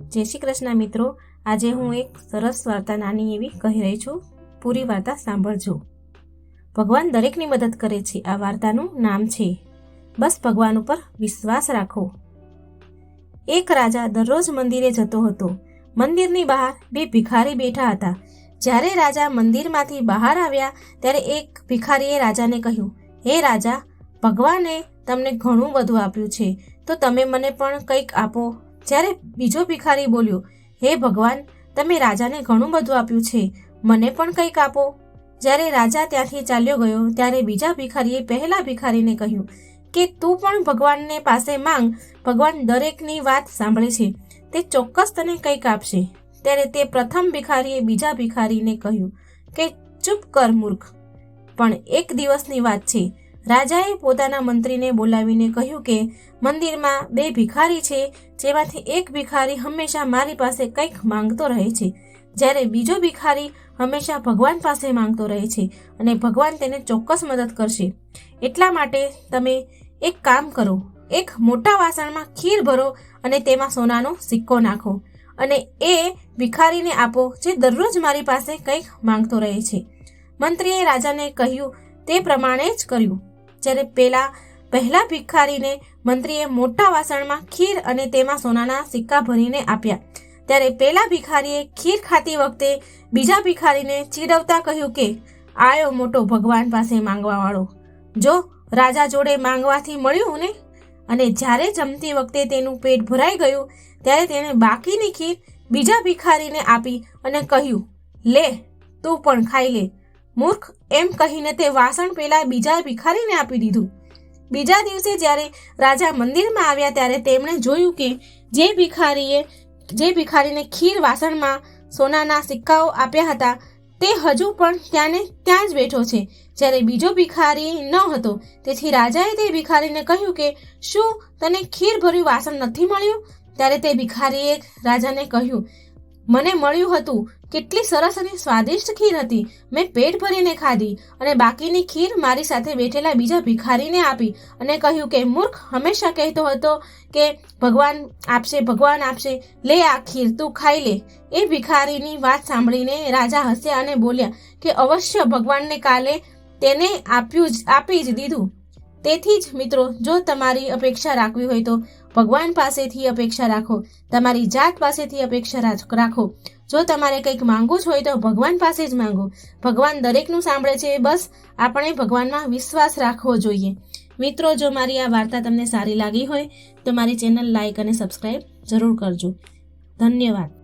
जय श्री कृष्ण मित्रों। आज हूँ एक सरस वार्ता नानी एवी कही रही छूँ। पूरी वार्ता सांभळजो। भगवान दरेकनी मदद करे छे। आ वार्तानुं नाम छे बस भगवान पर विश्वास राखो। एक राजा दररोज मंदिरे जतो हतो। मंदिरनी बहार बे भिखारी बेठा हता। ज्यारे राजा मंदिरमांथी बहार आव्या त्यारे एक भिखारीए राजाने कह्युं, हे राजा, भगवाने तमने घणुं बधुं आप्युं छे, तो तमे मने पण कंईक आपो। ज्यारे बीजो भिखारी बोल्यो, हे भगवान, तमे राजाने घणुं बधुं आप्युं छे, मने पण कंईक आपो। ज्यारे राजा त्यांथी चाल्यो गयो त्यारे बीजा भिखारीए पहेला भिखारीने कह्युं के तू पण भगवानने पासे मांग, भगवान दरेकनी वात सांभळे छे, ते चोक्कस तने कंईक आपशे। त्यारे ते प्रथम भिखारीए बीजा भिखारीने कह्युं के चूप कर मूर्ख। पण एक दिवसनी वात छे। राजाए पोताना मंत्रीने बोलावीने कह्युं के मंदिरमां बे भिखारी छे, जेमांथी एक भिखारी हमेशा मारी पासे कंईक मांगतो रहे छे, ज्यारे बीजो भिखारी हमेशा भगवान पासे मांगतो रहे छे अने भगवान तेने चोक्कस मदद करशे। एटला माटे तमे एक काम करो, एक मोटा वासणमां खीर भरो अने तेमां सोनानो सिक्को नाखो अने ए भिखारीने आपो जे दररोज मारी पासे कंईक मांगतो रहे छे। मंत्रीए राजाने कह्युं ते प्रमाणे ज कर्युं। ज्यारे पहेला भिखारीने मंत्रीए मोटा वासणमां खीर अने तेमां सोनाना सिक्का भरीने आप्या त्यारे पेला भिखारीए खीर खाती वखते बीजा भिखारीने चीडवता कह्युं के आयो मोटो भगवान पासे मांगवावाळो, जो राजा जोडे मांगवाथी मळ्युं ने। अने ज्यारे जमती वखते तेनुं पेट भराई गयुं त्यारे तेणे बाकीनी खीर बीजा भिखारीने आपी अने कह्युं, ले तू पण खाई ले मूर्ख। एम कहीने ते वासण पेला बीजा भिखारीने आपी दीधुं। बीजा दिवसे ज्यारे राजा मंदिरमां आव्या त्यारे तेमणे जोयुं के जे भिखारीने खीर वासणमां सोनाना सिक्काओ आप्या हता ते हजू पण त्याने त्यां ज बेठो छे, ज्यारे बीजो भिखारी न हतो। तेथी राजाए ते भिखारीने कह्युं के शुं तने खीर भर्युं वासण नथी मळ्युं? त्यारे ते भिखारीए राजाने कह्युं, मने मळ्युं हतुं। કેટલી સરસ અને સ્વાદિષ્ટ ખીર હતી। મેં પેટ ભરીને ખાધી અને બાકીની ખીર મારી સાથે બેઠેલા બીજા ભિખારીને આપી અને કહ્યું કે મૂર્ખ હંમેશા કહેતો હતો કે ભગવાન આપશે, લે આ ખીર તું ખાઈ લે। એ ભિખારીની વાત સાંભળીને રાજા હસ્યા અને બોલ્યા કે અવશ્ય ભગવાનને કાલે તેને આપી જ દીધું। તેથી જ મિત્રો, જો તમારી અપેક્ષા રાખવી હોય તો ભગવાન પાસેથી અપેક્ષા રાખો, તમારી જાત પાસેથી અપેક્ષા રાખો। જો તમારે કંઈક માંગવું જ હોય તો ભગવાન પાસે જ માંગો। ભગવાન દરેકનું સાંભળે છે, બસ આપણે ભગવાનમાં વિશ્વાસ રાખવો જોઈએ। મિત્રો, જો મારી આ વાર્તા તમને સારી લાગી હોય તો મારી ચેનલ લાઈક અને સબસ્ક્રાઈબ જરૂર કરજો। ધન્યવાદ।